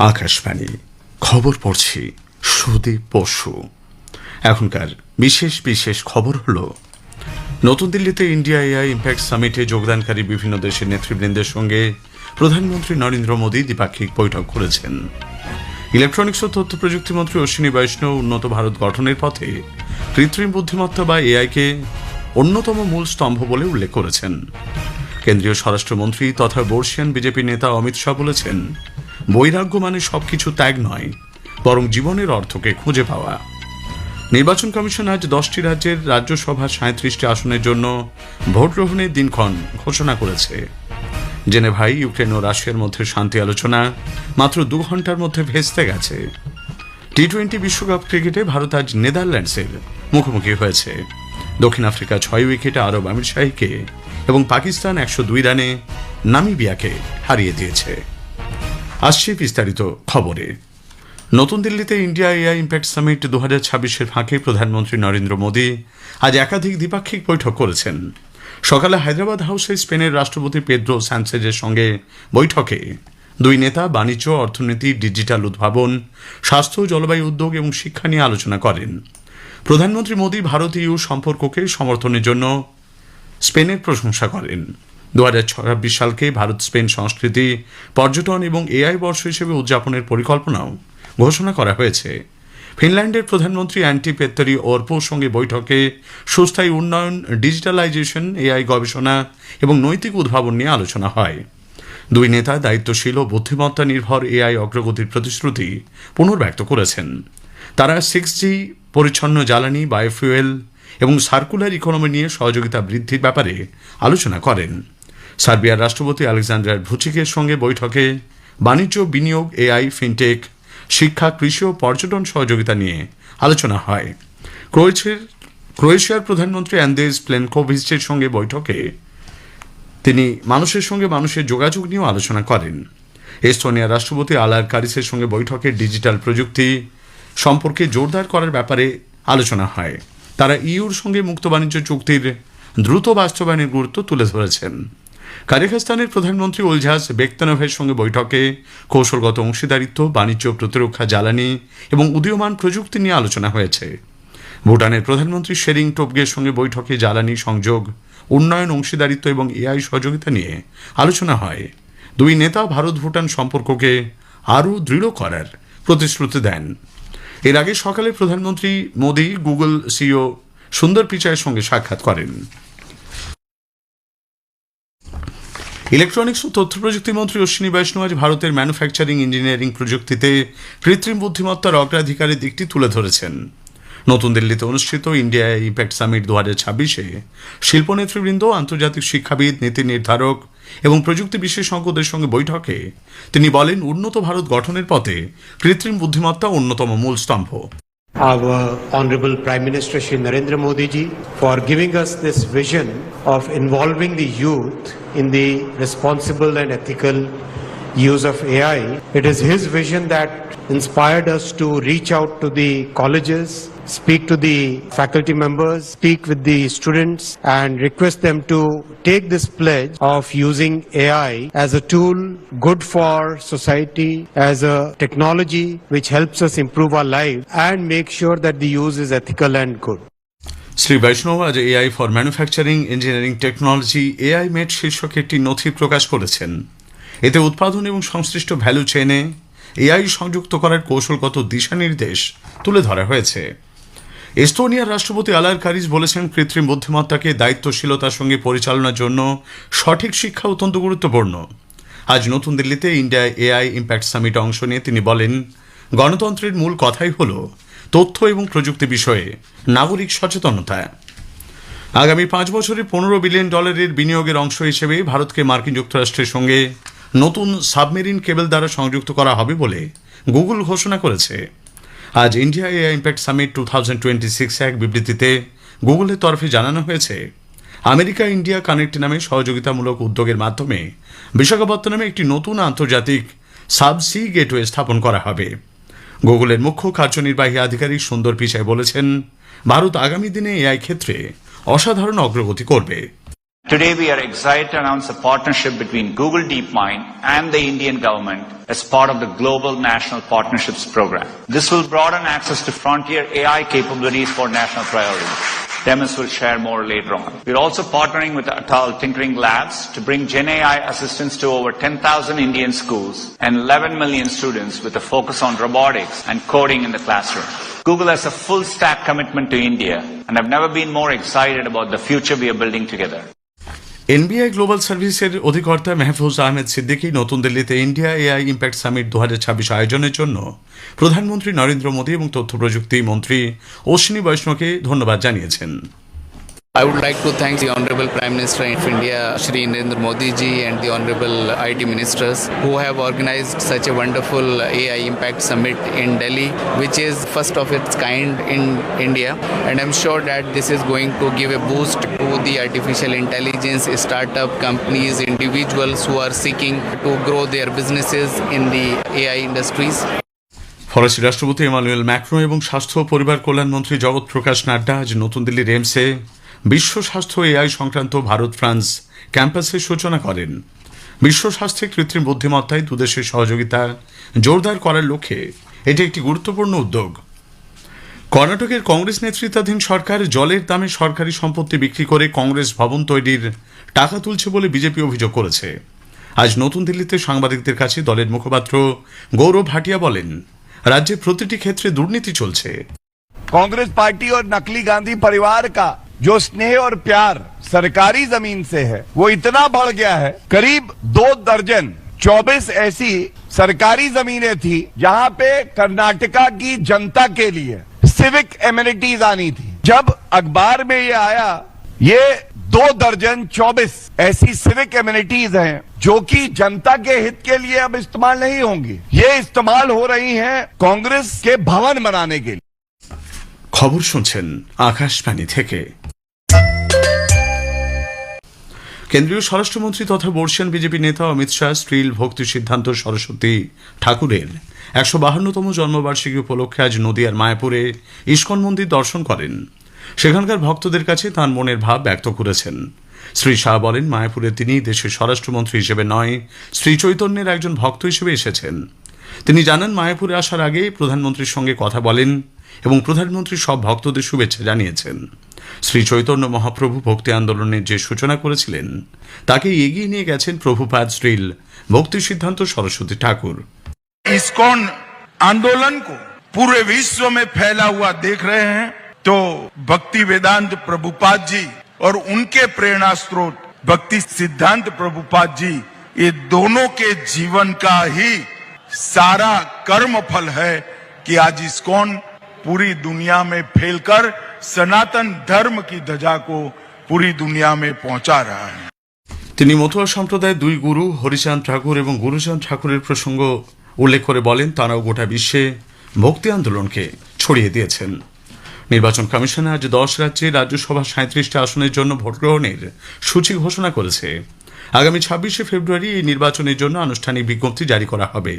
আকাশবাণী খবর পড়ছি সুদীপ বসু। এখনকার বিশেষ বিশেষ খবর হলো, নতুন দিল্লিতে ইন্ডিয়া এআই ইম্প্যাক্ট সামিটে যোগদানকারী বিভিন্ন দেশের নেতৃবৃন্দের সঙ্গে প্রধানমন্ত্রী নরেন্দ্র মোদী দ্বিপাক্ষিক বৈঠক করেছেন। ইলেকট্রনিক্স ও তথ্য প্রযুক্তি মন্ত্রী অশ্বিনী বৈষ্ণব উন্নত ভারত গঠনের পথে কৃত্রিম বুদ্ধিমত্তা বা এআইকে অন্যতম মূল স্তম্ভ বলে উল্লেখ করেছেন। কেন্দ্রীয় স্বরাষ্ট্রমন্ত্রী তথা বর্ষিয়ান বিজেপি নেতা অমিত শাহ বলেছেন, বৈরাগ্য মানে সবকিছু ত্যাগ নয়, বরং জীবনের অর্থকে খুঁজে পাওয়া। নির্বাচন কমিশন আজ 10টি রাজ্যের রাজ্যসভার 37টি আসনের জন্য ভোট গ্রহণের দিনক্ষণ ঘোষণা করেছে। জেনেভায় ইউক্রেন ও রাশিয়ার মধ্যে শান্তি আলোচনা মাত্র 2 ঘন্টার মধ্যে ভেস্তে গেছে। টি-20 বিশ্বকাপ ক্রিকেটে ভারত আজ নেদারল্যান্ডসের মুখোমুখি হয়েছে। দক্ষিণ আফ্রিকা 6 উইকেটে আরব আমিরশাহীকে এবং পাকিস্তান 102 রানে নামিবিয়াকে হারিয়ে দিয়েছে। আসছে বিস্তারিত খবরে। নতুন দিল্লিতে ইন্ডিয়া এআই ইম্প্যাক্ট সামিট 2026-এর ফাঁকে প্রধানমন্ত্রী নরেন্দ্র মোদী আজ একাধিক দ্বিপাক্ষিক বৈঠক করেছেন। সকালে হায়দ্রাবাদ হাউসে স্পেনের রাষ্ট্রপতি পেদ্রো সানচেজের সঙ্গে বৈঠকে দুই নেতা বাণিজ্য, অর্থনীতি, ডিজিটাল উদ্ভাবন, স্বাস্থ্য, জলবায়ু উদ্যোগ এবং শিক্ষা নিয়ে আলোচনা করেন। প্রধানমন্ত্রী মোদী ভারত ইউ সম্পর্ককে সমর্থনের জন্য স্পেনের প্রশংসা করেন। 2026 সালকে ভারত স্পেন সংস্কৃতি, পর্যটন এবং এআই বর্ষ হিসেবে উদযাপনের পরিকল্পনাও ঘোষণা করা হয়েছে। ফিনল্যান্ডের প্রধানমন্ত্রী অ্যান্টি পেত্তরি ওরপোর সঙ্গে বৈঠকে সুস্থায়ী উন্নয়ন, ডিজিটালাইজেশন, এআই গবেষণা এবং নৈতিক উদ্ভাবন নিয়ে আলোচনা হয়। দুই নেতা দায়িত্বশীল ও বুদ্ধিমত্তা নির্ভর এআই অগ্রগতির প্রতিশ্রুতি পুনর্ব্যক্ত করেছেন। তারা 6G, পরিচ্ছন্ন জ্বালানি, বায়োফুয়েল এবং সার্কুলার ইকোনমি নিয়ে সহযোগিতা বৃদ্ধির ব্যাপারে আলোচনা করেন। সার্বিয়ার রাষ্ট্রপতি আলেকজান্ডার ভুচিকের সঙ্গে বৈঠকে বাণিজ্য, বিনিয়োগ, এআই, ফিনটেক, শিক্ষা, কৃষি ও পর্যটন সহযোগিতা নিয়ে আলোচনা হয়। ক্রোয়েশিয়ার প্রধানমন্ত্রী অ্যান্দেজ প্লেনকোভিচের সঙ্গে বৈঠকে তিনি মানুষের সঙ্গে মানুষের যোগাযোগ নিয়েও আলোচনা করেন। এস্তোনিয়ার রাষ্ট্রপতি আলার কারিসের সঙ্গে বৈঠকে ডিজিটাল প্রযুক্তি সম্পর্কে জোরদার করার ব্যাপারে আলোচনা হয়। তারা ইউর সঙ্গে মুক্ত বাণিজ্য চুক্তির দ্রুত বাস্তবায়নের গুরুত্ব তুলে ধরেছেন। কাজাখস্তানের প্রধানমন্ত্রী ওলঝাস বেকতানভের সঙ্গে বৈঠকে কৌশলগত অংশীদারিত্ব, বাণিজ্য, প্রতিরক্ষা, জ্বালানি এবং উদীয়মান প্রযুক্তি নিয়ে আলোচনা হয়েছে। ভুটানের প্রধানমন্ত্রী শেরিং টোবগের সঙ্গে বৈঠকে জ্বালানি সংযোগ, উন্নয়ন, অংশীদারিত্ব এবং এআই সহযোগিতা নিয়ে আলোচনা হয়। দুই নেতা ভারত ভুটান সম্পর্ককে আরও দৃঢ় করার প্রতিশ্রুতি দেন। এর আগে সকালে প্রধানমন্ত্রী মোদী গুগল সিইও সুন্দর পিচাইয়ের সঙ্গে সাক্ষাৎ করেন। ইলেকট্রনিক্স ও তথ্য প্রযুক্তি মন্ত্রী অশ্বিনী বৈষ্ণব আজ ভারতের ম্যানুফ্যাকচারিং ইঞ্জিনিয়ারিং প্রযুক্তিতে কৃত্রিম বুদ্ধিমত্তার অগ্রাধিকারের দিকটি তুলে ধরেছেন। নতুন দিল্লিতে অনুষ্ঠিত ইন্ডিয়া ইম্প্যাক্ট সামিট 2026-এ শিল্প নেতৃবৃন্দ, আন্তর্জাতিক শিক্ষাবিদ, নীতি নির্ধারক এবং প্রযুক্তি বিশেষজ্ঞদের সঙ্গে বৈঠকে তিনি বলেন, উন্নত ভারত গঠনের পথে কৃত্রিম বুদ্ধিমত্তা অন্যতম মূল স্তম্ভ। Our Honorable Prime Minister Shri Narendra Modi ji for giving us this vision of involving the youth in the responsible and ethical use of AI. It is his vision that inspired us to reach out to the colleges, speak to the faculty members, speak with the students and request them to take this pledge of using AI as a tool good for society, as a technology which helps us improve our lives and make sure that the use is ethical and good. Shri Vaishnaw আজ AI for manufacturing engineering technology AI MET শীর্ষক একটি নথি প্রকাশ করেছেন। এতে উৎপাদন এবং সংশ্লিষ্ট value চেইনে AI সংযুক্ত করার কৌশলগত দিশানির্দেশ তুলে ধরা হয়েছে। এস্তোনিয়ার রাষ্ট্রপতি আলার কারিস বলেছেন, কৃত্রিম বুদ্ধিমত্তাকে দায়িত্বশীলতার সঙ্গে পরিচালনার জন্য সঠিক শিক্ষা অত্যন্ত গুরুত্বপূর্ণ। আজ নতুন দিল্লিতে ইন্ডিয়া এআই ইম্প্যাক্ট সামিটে অংশ নিয়ে তিনি বলেন, গণতন্ত্রের মূল কথাই হল তথ্য এবং প্রযুক্তি বিষয়ে নাগরিক সচেতনতা। আগামী 5 বছরে $15 বিলিয়ন বিনিয়োগের অংশ হিসেবে ভারতকে মার্কিন যুক্তরাষ্ট্রের সঙ্গে নতুন সাবমেরিন কেবল দ্বারা সংযুক্ত করা হবে বলে গুগল ঘোষণা করেছে। আজ ইন্ডিয়া এআই ইম্প্যাক্ট সামিট 2026 এক বিবৃতিতে গুগলের তরফে জানানো হয়েছে, আমেরিকা ইন্ডিয়া কানেক্ট নামে সহযোগিতামূলক উদ্যোগের মাধ্যমে বিশাখাপত্তনমে একটি নতুন আন্তর্জাতিক সাবসি গেটওয়ে স্থাপন করা হবে। গুগলের মুখ্য কার্যনির্বাহী আধিকারিক সুন্দর পিচাই বলেছেন, ভারত আগামী দিনে এআই ক্ষেত্রে অসাধারণ অগ্রগতি করবে। Today we are excited to announce a partnership between Google DeepMind and the Indian government as part of the Global National Partnerships Program. This will broaden access to frontier AI capabilities for national priorities. Demis will share more later on. We're also partnering with Atal Tinkering Labs to bring Gen AI assistance to over 10,000 Indian schools and 11 million students with a focus on robotics and coding in the classroom. Google has a full stack commitment to India, and I've never been more excited about the future we are building together. NBI global সার্ভিসের অধিকর্তা মেহফুজ আহমেদ সিদ্দিকী নতুন দিল্লিতে India AI impact summit 2026 আয়োজনের জন্য প্রধানমন্ত্রী নরেন্দ্র মোদী এবং তথ্য প্রযুক্তি মন্ত্রী অশ্বিনী বৈষ্ণবকে ধন্যবাদ জানিয়েছেন। I would like to thank the Honorable Prime Minister of India, Shri Narendra Modi ji, and the Honorable IT Ministers who have organized such a wonderful AI Impact Summit in Delhi, which is first of its kind in India. And I'm sure that this is going to give a boost to the artificial intelligence startup companies, individuals who are seeking to grow their businesses in the AI industries. ফরাসি রাষ্ট্রপতি Emmanuel Macron এবং স্বাস্থ্য ও পরিবার কল্যাণ মন্ত্রী জগৎ প্রকাশ নাড্ডা আজ নতুন দিল্লির এমসে বিশ্ব স্বাস্থ্য এআই সংক্রান্ত ভারত ফ্রান্স ক্যাম্পাসের সূচনা করেন। বিশ্ব স্বাস্থ্যে কৃত্রিম বুদ্ধিমত্তায় দুদেশের সহযোগিতা জোরদার করার লক্ষ্যে এটি একটি গুরুত্বপূর্ণ উদ্যোগ। কর্ণাটকের কংগ্রেস নেতৃত্বাধীন সরকার জলের দামে সরকারি সম্পত্তি বিক্রি করে কংগ্রেস ভবন তৈরির টাকা তুলছে বলে বিজেপি অভিযোগ করেছে। আজ নতুন দিল্লিতে সাংবাদিকদের কাছে দলের মুখপাত্র গৌরব ভাটিয়া বলেন, রাজ্যে প্রতিটি ক্ষেত্রে দুর্নীতি চলছে। कांग्रेस पार्टी और नकली गांधी परिवार का जो स्नेह और प्यार सरकारी जमीन से है वो इतना बढ़ गया है, करीब 2 दर्जन 24 ऐसी सरकारी जमीनें थी जहां पे कर्नाटका की जनता के लिए सिविक एमिनिटीज आनी थी। जब अखबार में ये आया, ये 2 दर्जन 24 ऐसी सिविक एमिनिटीज हैं जो कि जनता के हित के लिए अब इस्तेमाल नहीं होंगी, ये इस्तेमाल हो रही हैं कांग्रेस के भवन बनाने के लिए। খবর শুনছেন আকাশবাণী থেকে। কেন্দ্রীয় স্বরাষ্ট্রমন্ত্রী তথা বর্ষিয়ান বিজেপি নেতা অমিত শাহ স্ত্রীল ভক্তি সিদ্ধান্ত সরস্বতী ঠাকুরের 152তম জন্মবার্ষিকী উপলক্ষে আজ নদিয়ার মায়াপুরে ইস্কন মন্দির দর্শন করেন। সেখানকার ভক্তদের কাছে তাঁর মনের ভাব ব্যক্ত করেছেন। শ্রী শাহ বলেন, মায়াপুরে তিনি দেশের স্বরাষ্ট্রমন্ত্রী হিসেবে নয়, শ্রী চৈতন্যের একজন ভক্ত হিসেবে এসেছেন। তিনি জানান, মায়াপুরে আসার আগে প্রধানমন্ত্রীর সঙ্গে কথা বলেন এবং প্রধানমন্ত্রী সব ভক্তদের শুভেচ্ছা জানিয়েছেন। শ্রী চৈতন্য মহাপ্রভু ভক্তি আন্দোলনের যে সূচনা করেছিলেন তাকে এগিয়ে নিয়ে গেছেন প্রভুপাদ শ্রীল ভক্তি সিদ্ধান্ত সরস্বতী ঠাকুর। इस्कॉन आंदोलन को पूरे विश्व में फैला हुआ देख रहे हैं तो भक्ति वेदांत प्रभुपाद जी और उनके प्रेरणा स्रोत भक्ति सिद्धांत प्रभुपाद जी, ये दोनों के जीवन का ही सारा कर्म फल है कि आज इस्कॉन पूरी दुनिया में फैलकर सनातन धर्म की ध्वजा को पूरी दुनिया में पहुंचा रहा है। তিনি মতুয়া সম্প্রদায়ের 2 গুরু হরিচাঁদ ঠাকুর এবং গুরুচাঁদ ঠাকুরের প্রসঙ্গ উল্লেখ করে বলেন, তাঁরাও গোটা বিশ্বে ভক্তি আন্দোলনকে ছড়িয়ে দিয়েছেন। নির্বাচন কমিশন আজ 10 রাজ্যে রাজ্যসভা 37টি আসনের জন্য ভোট গ্রহণের সূচি ঘোষণা করেছে। আগামী 26শে ফেব্রুয়ারি এই নির্বাচনের জন্য আনুষ্ঠানিক বিজ্ঞপ্তি জারি করা হবে।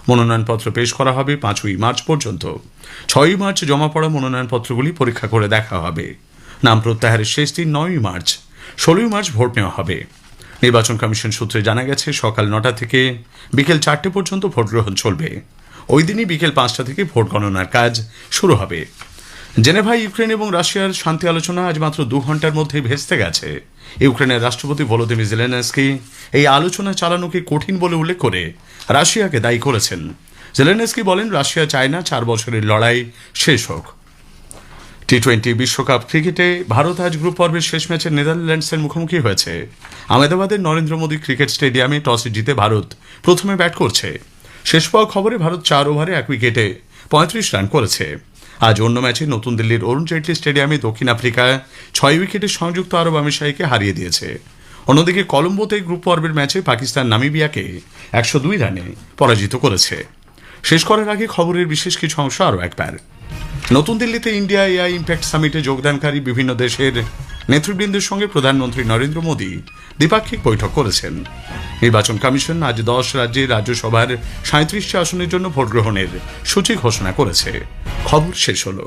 মনোনয়নপত্র পেশ করা হবে 5ই মার্চ পর্যন্ত। 6ই মার্চ জমা পড়া মনোনয়নপত্রগুলি পরীক্ষা করে দেখা হবে। নাম প্রত্যাহারের শেষ দিন 9ই মার্চ। 16ই মার্চ ভোট নেওয়া হবে। নির্বাচন কমিশন সূত্রে জানা গেছে, সকাল 9টা থেকে বিকেল 4টে পর্যন্ত ভোট গ্রহণ চলবে। ওই দিনই বিকেল 5টা থেকে ভোট গণনার কাজ শুরু হবে। জেনেভায় ইউক্রেন এবং রাশিয়ার শান্তি আলোচনা আজ মাত্র 2 ঘন্টার মধ্যেই ভেস্তে গেছে। ইউক্রেনের রাষ্ট্রপতি ভলোদিমির জেলেনস্কি এই আলোচনা চালানোকে কঠিন বলে উল্লেখ করে রাশিয়াকে দায়ী করেছেন। জেলেনস্কি বলেন, রাশিয়া চায় না 4 বছরের লড়াই শেষ হোক। টি-20 বিশ্বকাপ ক্রিকেটে ভারত আজ গ্রুপ পর্বের শেষ ম্যাচে নেদারল্যান্ডসের মুখোমুখি হয়েছে। আহমেদাবাদের নরেন্দ্র মোদী ক্রিকেট স্টেডিয়ামে টসে জিতে ভারত প্রথমে ব্যাট করছে। শেষ পাওয়া খবরে ভারত 4 ওভারে 1 উইকেটে 35 রান করেছে। আজ অন্য ম্যাচে নতুন দিল্লির অরুণ জেটলি স্টেডিয়ামে দক্ষিণ আফ্রিকা 6 উইকেটে সংযুক্ত আরব আমিরশাহীকে হারিয়ে দিয়েছে। অন্যদিকে কলম্বোতে গ্রুপ পর্বের ম্যাচে পাকিস্তান নামিবিয়াকে 102 রানে পরাজিত করেছে। শেষ করার আগে খবরের বিশেষ কিছু অংশ আরও একবার। নতুন দিল্লিতে ইন্ডিয়া এআই ইম্প্যাক্ট সামিটে যোগদানকারী বিভিন্ন দেশের নেতৃবৃন্দের সঙ্গে প্রধানমন্ত্রী নরেন্দ্র মোদী দ্বিপাক্ষিক বৈঠক করেছেন। নির্বাচন কমিশন আজ 10 রাজ্যে রাজ্যসভার 37টি আসনের জন্য ভোট গ্রহণের সূচি ঘোষণা করেছে। খবর শেষ হলো।